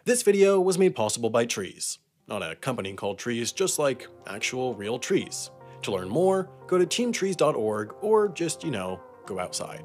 This video was made possible by trees. Not a company called Trees, just like actual real trees. To learn more, go to teamtrees.org or just, go outside.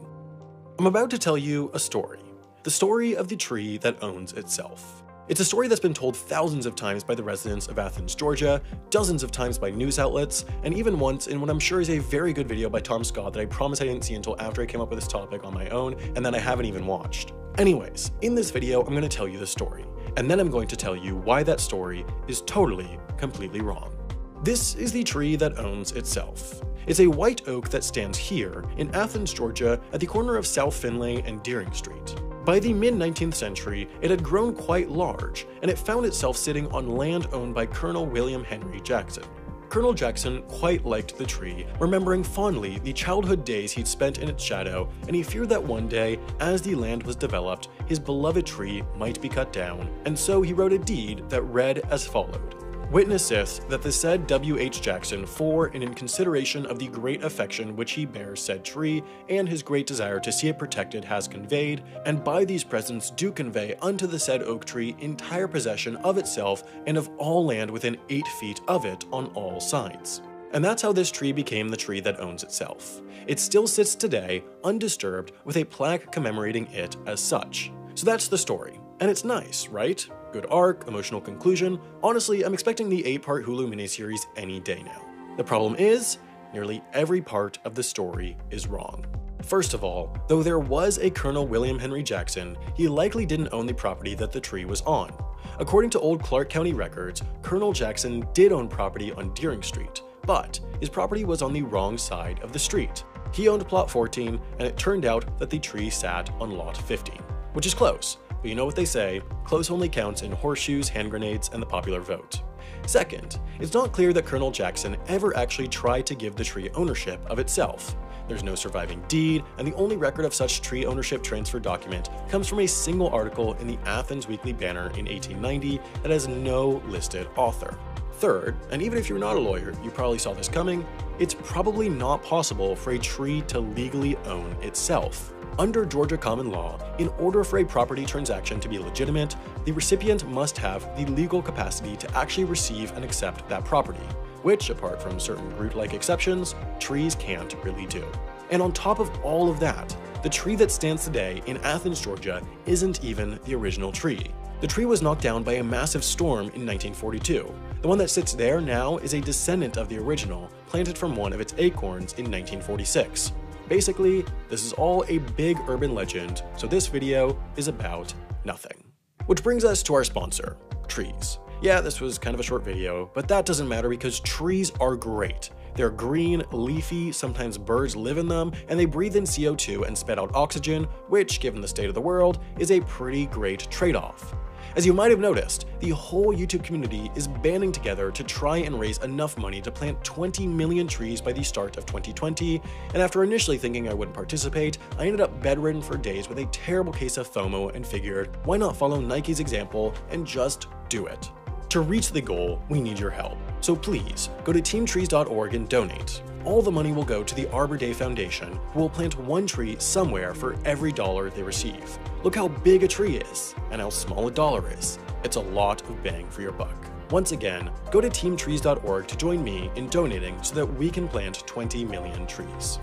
I'm about to tell you a story. The story of the tree that owns itself. It's a story that's been told thousands of times by the residents of Athens, Georgia, dozens of times by news outlets, and even once in what I'm sure is a very good video by Tom Scott that I promise I didn't see until after I came up with this topic on my own, and that I haven't even watched. Anyways, in this video, I'm going to tell you the story, and then I'm going to tell you why that story is totally, completely wrong. This is the tree that owns itself. It's a white oak that stands here in Athens, Georgia, at the corner of South Finlay and Deering Street. By the mid-19th century, it had grown quite large, and it found itself sitting on land owned by Colonel William Henry Jackson. Colonel Jackson quite liked the tree, remembering fondly the childhood days he'd spent in its shadow, and he feared that one day, as the land was developed, his beloved tree might be cut down, and so he wrote a deed that read as followed. Witnesseth that the said W.H. Jackson, for and in consideration of the great affection which he bears said tree, and his great desire to see it protected has conveyed, and by these presents do convey unto the said oak tree entire possession of itself and of all land within 8 feet of it on all sides. And that's how this tree became the tree that owns itself. It still sits today, undisturbed, with a plaque commemorating it as such. So that's the story. And it's nice, right? Good arc, emotional conclusion. Honestly, I'm expecting the 8-part Hulu miniseries any day now. The problem is, nearly every part of the story is wrong. First of all, though there was a Colonel William Henry Jackson, he likely didn't own the property that the tree was on. According to old Clark County records, Colonel Jackson did own property on Deering Street, but his property was on the wrong side of the street. He owned plot 14, and it turned out that the tree sat on lot 15, which is close. But you know what they say, close only counts in horseshoes, hand grenades, and the popular vote. Second, it's not clear that Colonel Jackson ever actually tried to give the tree ownership of itself. There's no surviving deed, and the only record of such tree ownership transfer document comes from a single article in the Athens Weekly Banner in 1890 that has no listed author. Third, and even if you're not a lawyer, you probably saw this coming, it's probably not possible for a tree to legally own itself. Under Georgia common law, in order for a property transaction to be legitimate, the recipient must have the legal capacity to actually receive and accept that property, which, apart from certain root-like exceptions, trees can't really do. And on top of all of that, the tree that stands today in Athens, Georgia isn't even the original tree. The tree was knocked down by a massive storm in 1942. The one that sits there now is a descendant of the original, planted from one of its acorns in 1946. Basically, this is all a big urban legend, so this video is about nothing. Which brings us to our sponsor, trees. Yeah, this was kind of a short video, but that doesn't matter because trees are great. They're green, leafy, sometimes birds live in them, and they breathe in CO2 and spit out oxygen, which, given the state of the world, is a pretty great trade-off. As you might have noticed, the whole YouTube community is banding together to try and raise enough money to plant 20 million trees by the start of 2020, and after initially thinking I wouldn't participate, I ended up bedridden for days with a terrible case of FOMO and figured, why not follow Nike's example and just do it? To reach the goal, we need your help. So please, go to teamtrees.org and donate. All the money will go to the Arbor Day Foundation, who will plant one tree somewhere for every dollar they receive. Look how big a tree is, and how small a dollar is. It's a lot of bang for your buck. Once again, go to teamtrees.org to join me in donating so that we can plant 20 million trees.